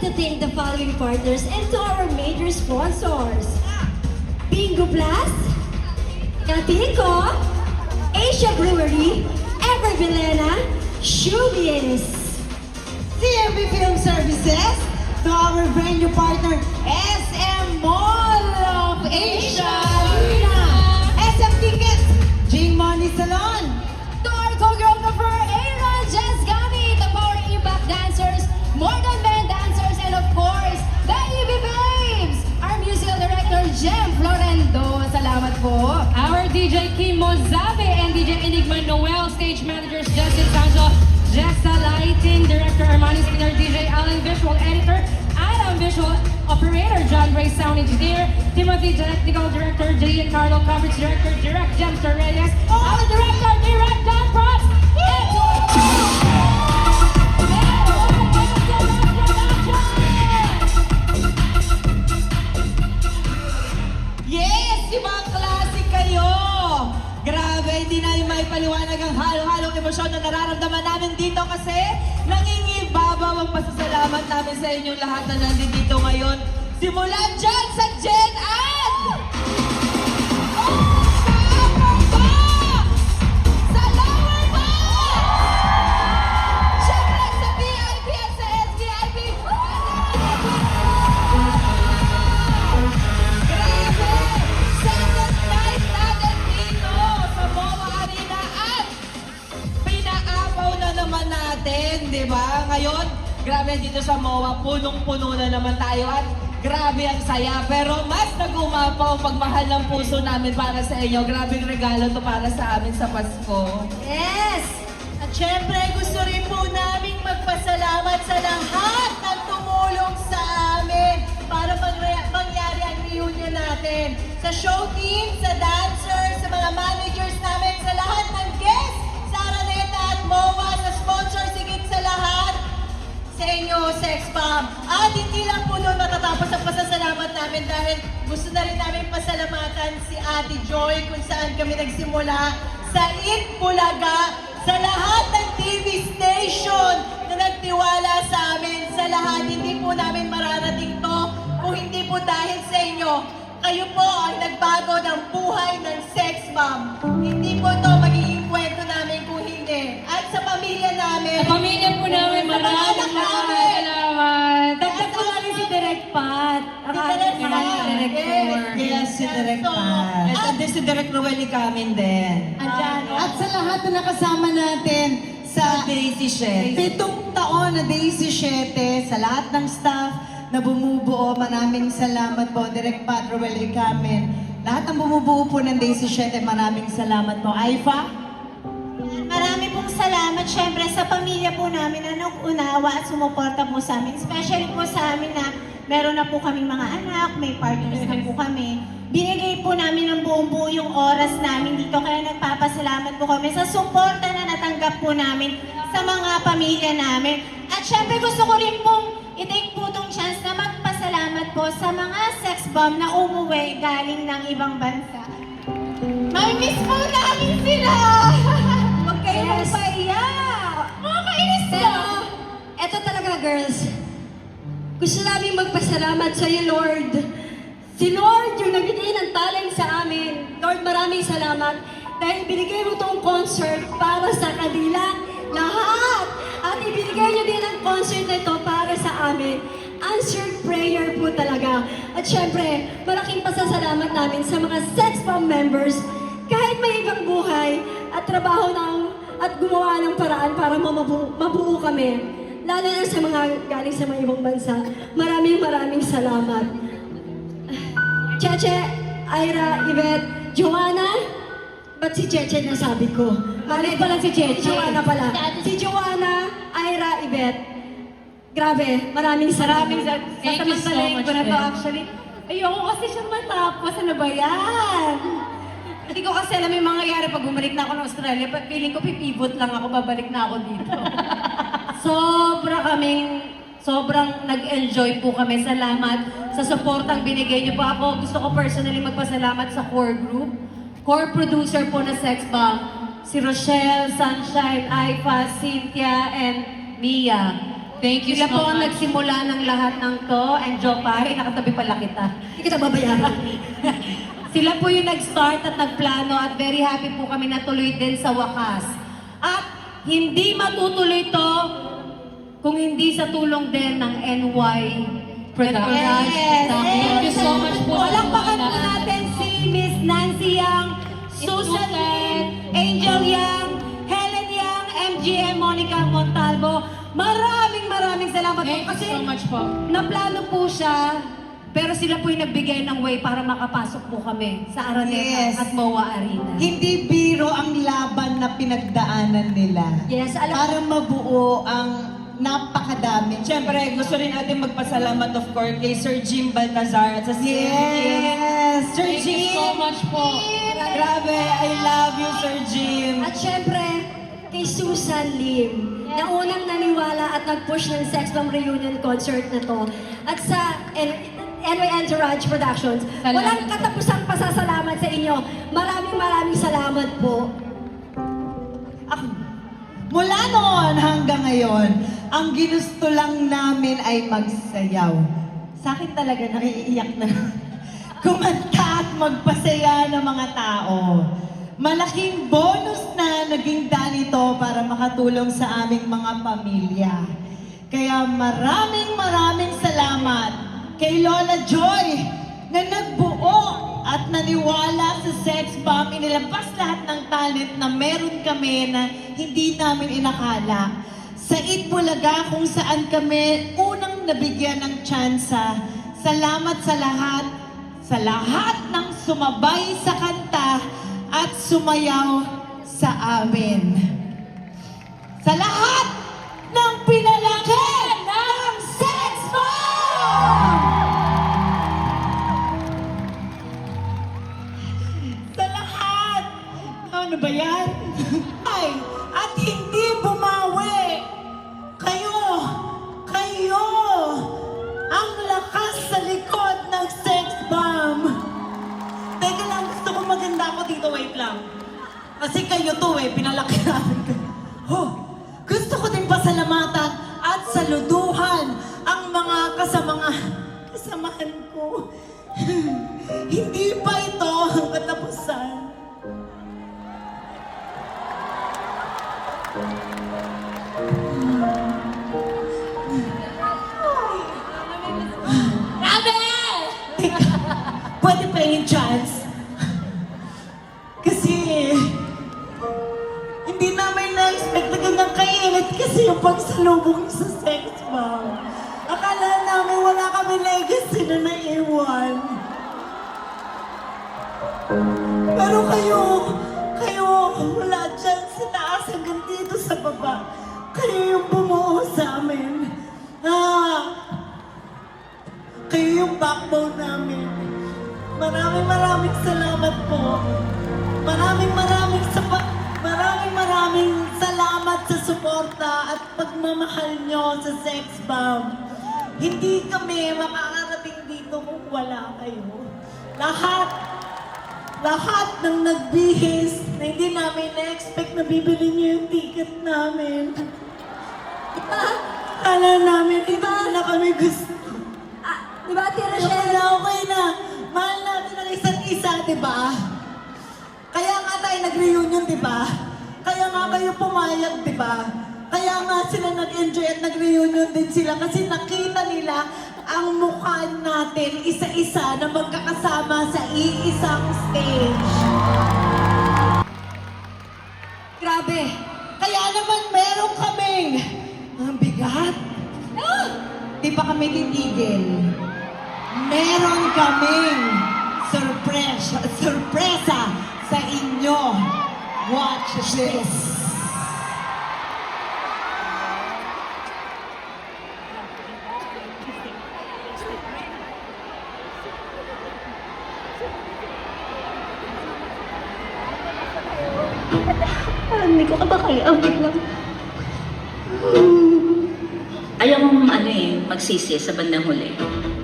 like to thank the following partners and to our major sponsors. Bingo Blast, Katinko, Asia Brewery, Ever Vilena, Shoebiz. CMB Film Services, to our brand new partner, SM Mall of Asia Arena, SM Tickets, Jing Money Salon, To our choreographer, Aaron Jesgami, the Power Impact Dancers, Morgan Band Dancers, and of course, the EB Babes! Our musical director, Jem Florendo. Salamat po. Our DJ Kim Mozabe and DJ Enigma Noel, stage managers Justin Sancho, Jessa Lighting, Director Armani Senior DJ Alan, Visual Editor Adam, Visual Operator John Ray, Sound Engineer Timothy, Technical Director Jay Carlo, Coverage Director Direct Jemster Reyes, our Director Direct John Props, yes, yung mga klase kayo! Grabe, hindi namin may paliwanag ang halo-halong emosyon na nararamdaman namin dito kasi nangingibabaw ang pasasalamat namin sa inyong lahat na nandito ngayon. Simulan dyan sa Gen Ad! Sa upper box! Sa lower box! Siyempre sa VIP at sa SVIP! Grabe! Second night natin dito sa MOA Arena at pinaapaw na naman natin, di ba? Ngayon, grabe dito sa MOA, punong-puno na naman tayo at grabe ang saya. Pero mas nag-umapaw ang pagmahal ng puso namin para sa inyo. Grabing regalo to para sa amin sa Pasko. Yes! At syempre, gusto rin po namin magpasalamat sa lahat ng tumulong sa amin para mangyari ang reunion natin. Sa show team, sa dancers, sa mga managers namin, sa lahat ng guests, sa Araneta at MOA, sa sponsors, higit sa lahat, sa inyo, Sex Bomb. At hindi lang po doon matatapos ang pasasalamat namin dahil gusto na rin namin pasalamatan si Ate Joy kung saan kami nagsimula sa Eat Bulaga, sa lahat ng TV station na nagtiwala sa amin, sa lahat. Hindi po namin mararating to kung hindi po dahil sa inyo. Kayo po ang nagbago ng buhay ng Sex Bomb. Hindi po to magiging kwento namin kung hindi. At sa pamilya namin, Sa pamilya po namin, sa mga anak maraming namin, salamat. Dagdag ko lang si Direct Pat. Ang Si ating Direct mga Pat. director. Yes, si Direk Pat. At this si Direk Ruel Kamin din. andyan. At sa lahat na nakasama natin sa Daisy 7 taon na Daisy 7, sa lahat ng staff na bumubuo, maraming salamat po, Direk Pat, Ruel Kamin. Lahat ng bumubuo po ng Daisy 7, maraming salamat po. Aifa? Marami pong salamat syempre sa pamilya po namin na nag-unawa at sumuporta po sa amin. Especially po sa amin na meron na po kaming mga anak, may partners na po kami. Binigay po namin ng buong-buo yung oras namin dito kaya nagpapasalamat po kami sa suporta na natanggap po namin sa mga pamilya namin. At syempre gusto ko rin pong i-take po itong chance na magpasalamat po sa mga sex bomb na umuwi galing ng ibang bansa. May miss po namin sila! Huwag kayo Yes. magpaiyak! Makakainis Pero, na! eto talaga girls. Gusto namin magpasalamat sa iyo, Lord. Si Lord yung nagbigay ng talent sa amin. Lord, maraming salamat dahil binigay mo tong concert para sa kanila lahat. At ibinigay niyo din ang concert na ito para sa amin. Answered prayer po talaga. At syempre, malaking pasasalamat namin sa mga Sex Bomb members kahit may ibang buhay at trabaho at gumawa ng paraan para mabuo kami. Lalo na sa mga galing sa mga ibang bansa. Maraming salamat. Cheche, Ira, Yvette, Joanna, ba't si Cheche nasabi ko? Mali pala si Cheche. Joanna pala. Si Joanna, Ira, Yvette. Grabe, maraming salamat. Thank you so much, ko na to Ben. actually. Ayoko kasi siyang matapos. Ano ba yan? Hindi ko kasi alam yung mangyayari pag bumalik na ako ng Australia. Feeling ko pipivot lang ako, babalik na ako dito. Sobrang nag-enjoy po kami. Salamat sa supportang binigay niyo po ako. Gusto ko personally magpasalamat sa core group. Core producer po na Sex Bomb. Si Rochelle, Sunshine, Aifa, Cynthia, and Mia. Thank you Sila so po ang much. nagsimula ng lahat ng to. And Joe pare, nakatabi pala kita. Hindi kita babayaran. Sila po yung nag-start at nagplano at very happy po kami na tuloy din sa wakas. At hindi matutuloy to kung hindi sa tulong din ng NY Production. Yes. Thank you so much po. Walang pakan po natin si Miss Nancy Yang, Susan Lin, Angel Yang, Helen Yang, MGM, Monica Montalvo. Maraming salamat po Thank kasi you so much po. naplano po siya, pero sila po yung nagbigay ng way para makapasok po kami sa Araneta Yes. at MOA Arena. Hindi biro ang laban na pinagdaanan nila. Yes, alam Para mabuo ang napakadami. Siyempre, gusto rin natin magpasalamat of course kay Sir Jim Baltazar at sa CMTS. Yes! Sir Thank you so Jim! much po. Grabe, I love you, Sir Jim. At syempre, kay Susan Lim, na unang naniwala at nag-push ng Sex Bomb Reunion concert na to. At sa NY Entourage Productions, Salamat. walang katapusang pasasalamat sa inyo. Maraming salamat po. Mula noon hanggang ngayon, ang ginusto lang namin ay magsayaw. Sa akin talaga naiiyak na kumanta at magpasaya ng mga tao. Malaking bonus na naging danito para makatulong sa aming mga pamilya. Kaya maraming salamat kay Lola Joy na nagbuo at naniwala sa Sex Bomb. Inilabas lahat ng talent na meron kami na hindi namin inakala. Sa Itbulaga kung saan kami unang nabigyan ng tsansa. Salamat sa lahat ng sumabay sa kanta at sumayaw sa amin. Sa lahat ng pinalaki ng Sex Bomb! Sa lahat! Ano ba yan? Ay, at hindi bumawi! Kayo! Ang lakas sa likod ng Sex Bomb! Teka lang, gusto ko maganda ako dito, wait lang. Kasi kayo to pinalaki namin kayo. Oh, gusto ko din pasalamatan at saluduhan ang mga kasamahan ko. Hindi pa ito ang katapusan. Pwede pa yung chance? Kasi hindi namin na-expect na ganyang kainit kasi yung pagsalubong sa Sex Bomb. Akala namin wala kami legacy na naiwan. Pero kayo, wala dyan sa taas hanggang dito sa baba. Kayo yung bumuo sa amin. Kayo yung backbone namin. Maraming salamat po. Maraming salamat sa suporta at pagmamahal nyo sa Sex Bomb. Hindi kami makakarating dito kung wala kayo. Lahat ng nagbihis na hindi namin na-expect na bibili nyo yung ticket namin. Kala namin, hindi na kami gusto. Diba, Tia Okay Rochelle? na, okay na. Mahal natin ang isa't isa, di ba? Kaya nga tayo nag-reunion, di ba? Kaya nga kayo pumayag, di ba? Kaya nga sila nag-enjoy at nag-reunion din sila kasi nakita nila ang mukha natin isa-isa na magkakasama sa iisang stage. Grabe. Kaya naman meron kaming ang bigat. Di pa kami titigil. Meron kaming sorpresa sa inyo. Watch this. Hindi ko kabakaya. Biglang. Ayaw mong magsisi sa bandang huli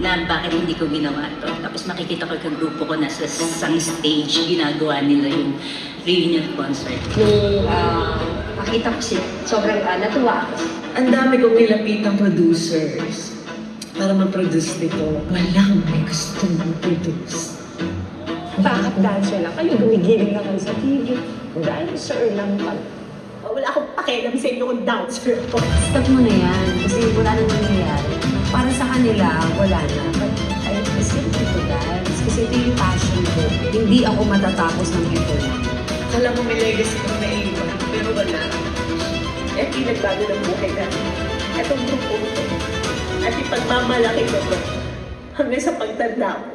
na bakit hindi ko ginawa to. Tapos makikita ko yung grupo ko nasa isang stage, ginagawa nila yung reunion concert. Nung makita ko siya. Sobrang natuwa ako. Ang dami kong nilapitang producers para mag-produce nito. Walang may gustong mag-produce. Bakit dancer lang? Kayo gumigiling na kayo sa TV. Dancer lang pag... Wala akong pakialam sa inyo kung dancer ako. Stop mo na yan, kasi wala nang nangyayari. Para sa kanila, wala na. But I still need to dance, kasi ito yung passion ko. Hindi ako matatapos ng ito lang. Alam mo, may legacy kong naiwan, pero wala. Eh, pinagbago ng buhay natin. Itong grupo ko. At ipagmamalaki ko to hanggang sa pagtanda ko.